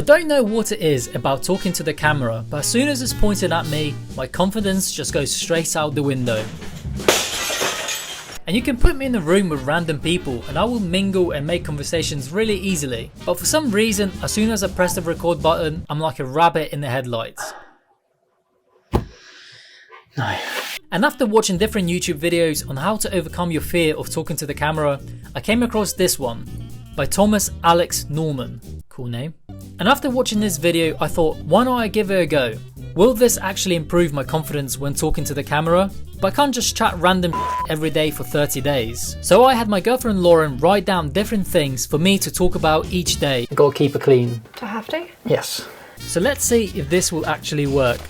I don't know what it is about talking to the camera, but as soon as it's pointed at me, my confidence just goes straight out the window. And you can put me in a room with random people and I will mingle and make conversations really easily. But for some reason, as soon as I press the record button, I'm like a rabbit in the headlights. No. And after watching different YouTube videos on how to overcome your fear of talking to the camera, I came across this one by Thomas Alex Norman. Cool name. And after watching this video, I thought, why not I give it a go? Will this actually improve my confidence when talking to the camera? But I can't just chat random every day for 30 days. So I had my girlfriend Lauren write down different things for me to talk about each day. I gotta keep it clean. Do I have to? Yes. So let's see if this will actually work.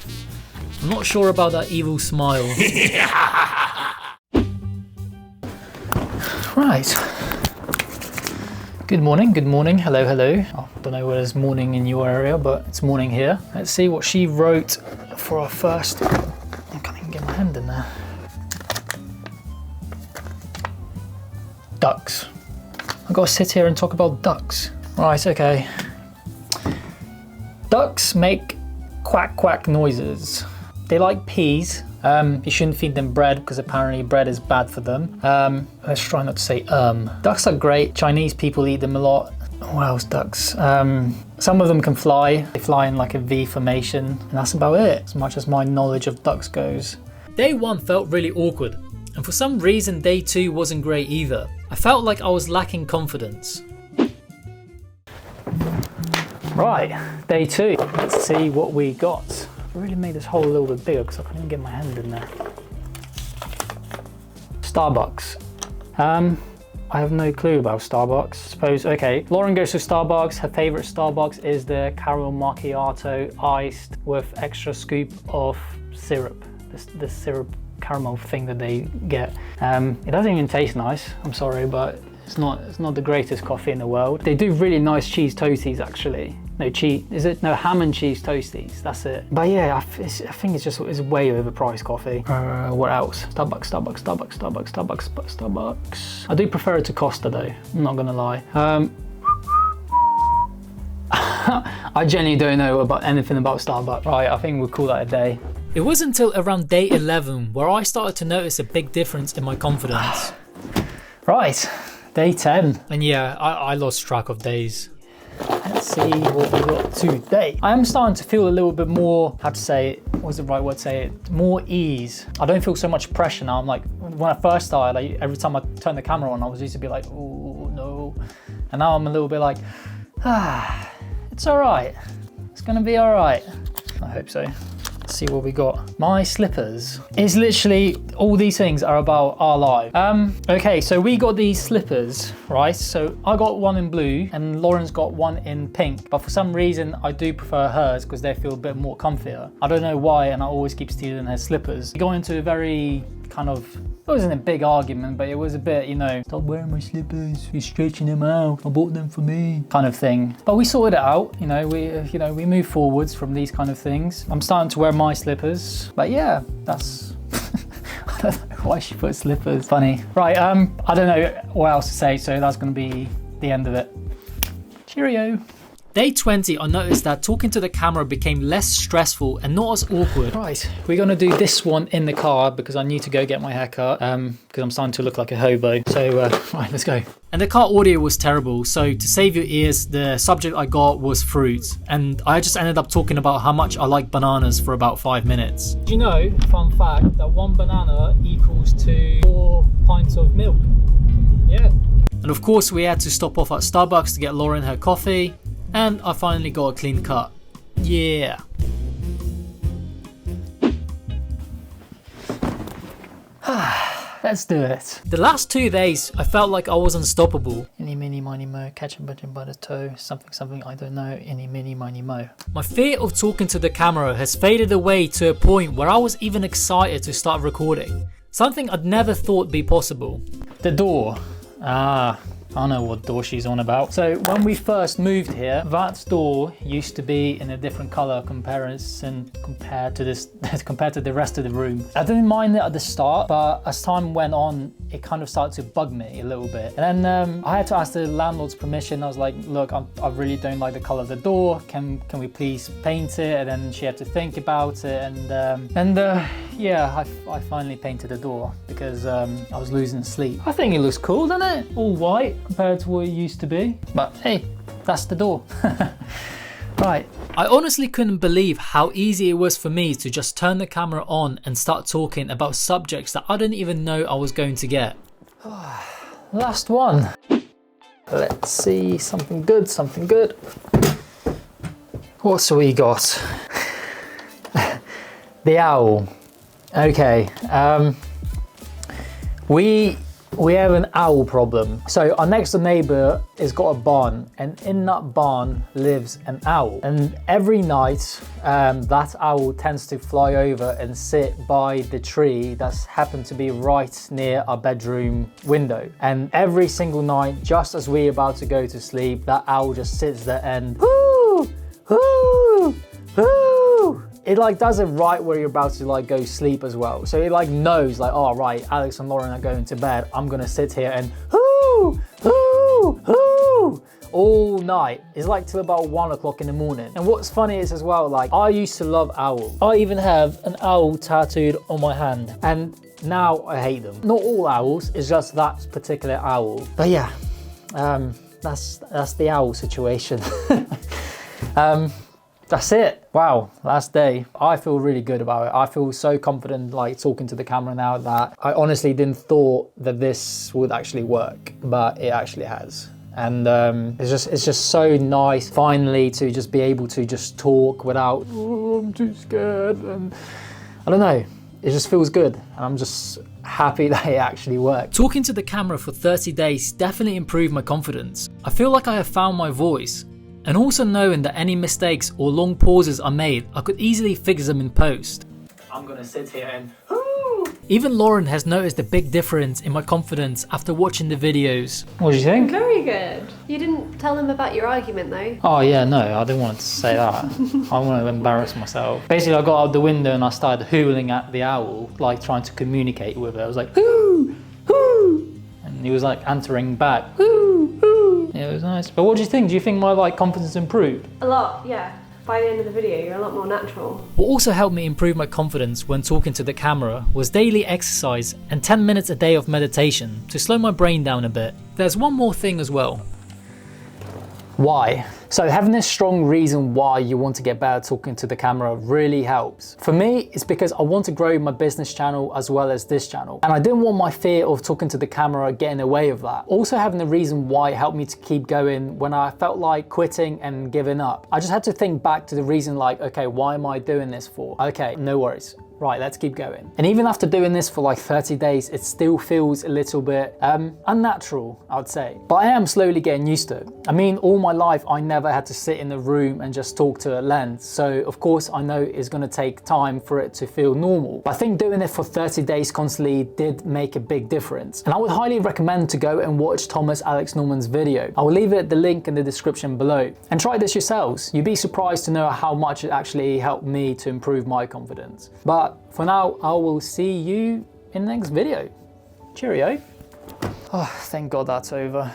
I'm not sure about that evil smile. Right. Good morning, hello, hello. I don't know whether it's morning in your area, but it's morning here. Let's see what she wrote for our first. I can't even get my hand in there. Ducks. I've got to sit here and talk about ducks. Right, okay. Ducks make quack quack noises. They like peas. You shouldn't feed them bread because apparently bread is bad for them. Let's try not to say Ducks are great. Chinese people eat them a lot. What else ducks? Some of them can fly. They fly in like a V formation and that's about it, as much as my knowledge of ducks goes. Day 1 felt really awkward and for some reason day 2 wasn't great either. I felt like I was lacking confidence. Right, day 2. Let's see what we got. I really made this hole a little bit bigger because I couldn't even get my hand in there. Starbucks. I have no clue about Starbucks. Suppose, okay, Lauren goes to Starbucks. Her favorite Starbucks is the caramel macchiato iced with extra scoop of syrup. The syrup caramel thing that they get. It doesn't even taste nice. I'm sorry, but it's not the greatest coffee in the world. They do really nice cheese toasties actually. No cheese, is it? No, ham and cheese toasties, that's it. But yeah, I think it's way overpriced coffee. What else? Starbucks. I do prefer it to Costa though, I'm not gonna lie. I genuinely don't know about anything about Starbucks. Right, I think we'll call that a day. It wasn't until around day 11 where I started to notice a big difference in my confidence. Right, day 10. And yeah, I lost track of days. Let's see what we got today. I am starting to feel a little bit more, how to say it, what's the right word to say it, more ease. I don't feel so much pressure now. I'm like, when I first started, like, every time I turned the camera on, I was used to be like, oh no. And now I'm a little bit like, it's all right. It's gonna be all right. I hope so. Let's see what we got. My slippers. It's literally, all these things are about our life. Okay, so we got these slippers, right? So I got one in blue and Lauren's got one in pink, but for some reason I do prefer hers because they feel a bit more comfier. I don't know why, and I always keep stealing her slippers. We got into a very kind of, it wasn't a big argument, but it was a bit, you know, stop wearing my slippers, you're stretching them out, I bought them for me, kind of thing. But we sorted it out, you know, we move forwards from these kind of things. I'm starting to wear my slippers, but yeah, that's, I don't know why she put slippers, funny. Right, I don't know what else to say, so that's gonna be the end of it. Cheerio. Day 20, I noticed that talking to the camera became less stressful and not as awkward. Right, we're gonna do this one in the car because I need to go get my haircut because I'm starting to look like a hobo. So, right, let's go. And the car audio was terrible, so to save your ears, the subject I got was fruit. And I just ended up talking about how much I like bananas for about 5 minutes. Do you know, fun fact, that 1 banana equals to 4 pints of milk? Yeah. And of course, we had to stop off at Starbucks to get Lauren her coffee. And I finally got a clean cut. Yeah. Let's do it. The last 2 days, I felt like I was unstoppable. Any mini miny mo, catch a button by the toe, something I don't know, any mini miny mo. My fear of talking to the camera has faded away to a point where I was even excited to start recording. Something I'd never thought be possible. The door. I know what door she's on about. So when we first moved here, that door used to be in a different color compared to this compared to the rest of the room. I didn't mind it at the start, but as time went on, it kind of started to bug me a little bit. And then I had to ask the landlord's permission. I was like, look, I really don't like the color of the door. Can we please paint it? And then she had to think about it. And yeah, I finally painted the door because I was losing sleep. I think it looks cool, doesn't it? All white compared to what it used to be. But hey, that's the door. Right. I honestly couldn't believe how easy it was for me to just turn the camera on and start talking about subjects that I didn't even know I was going to get. Last one. Let's see, something good, something good. What's we got? The owl. Okay. We have an owl problem. So our next door neighbor has got a barn, and in that barn lives an owl. And every night, that owl tends to fly over and sit by the tree that's happened to be right near our bedroom window. And every single night, just as we're about to go to sleep, that owl just sits there and whoo, whoo, whoo. It like does it right where you're about to like go sleep as well. So it like knows like, oh right, Alex and Lauren are going to bed. I'm gonna sit here and hoo, hoo, hoo all night. It's like till about 1 o'clock in the morning. And what's funny is as well, like I used to love owls. I even have an owl tattooed on my hand, and now I hate them. Not all owls, it's just that particular owl. But yeah, that's the owl situation. That's it. Wow, last day. I feel really good about it. I feel so confident like talking to the camera now that I honestly didn't thought that this would actually work, but it actually has. And it's just so nice finally to just be able to just talk without, oh, I'm too scared. And I don't know, it just feels good. And I'm just happy that it actually worked. Talking to the camera for 30 days definitely improved my confidence. I feel like I have found my voice. And also knowing that any mistakes or long pauses I made, I could easily fix them in post. I'm gonna sit here and even Lauren has noticed a big difference in my confidence after watching the videos. What do you think? Very good. You didn't tell them about your argument though. Oh yeah, no, I didn't want to say that. I want to embarrass myself. Basically, I got out the window and I started hooting at the owl, like trying to communicate with it. I was like, hoo, hoo. And he was like answering back, hoo, hoo. Yeah, it was nice. But what do you think? Do you think my like confidence improved? A lot, yeah. By the end of the video, you're a lot more natural. What also helped me improve my confidence when talking to the camera was daily exercise and 10 minutes a day of meditation to slow my brain down a bit. There's one more thing as well. Why? So having a strong reason why you want to get better talking to the camera really helps. For me, it's because I want to grow my business channel as well as this channel. And I didn't want my fear of talking to the camera getting in the way of that. Also having a reason why helped me to keep going when I felt like quitting and giving up. I just had to think back to the reason like, okay, why am I doing this for? Okay, no worries. Right, let's keep going. And even after doing this for like 30 days, it still feels a little bit unnatural, I would say. But I am slowly getting used to it. I mean, all my life, I never had to sit in a room and just talk to a lens. So of course, I know it's gonna take time for it to feel normal. But I think doing it for 30 days constantly did make a big difference. And I would highly recommend to go and watch Thomas Alex Norman's video. I will leave the link in the description below. And try this yourselves. You'd be surprised to know how much it actually helped me to improve my confidence. But for now, I will see you in the next video. Cheerio. Oh, thank God that's over.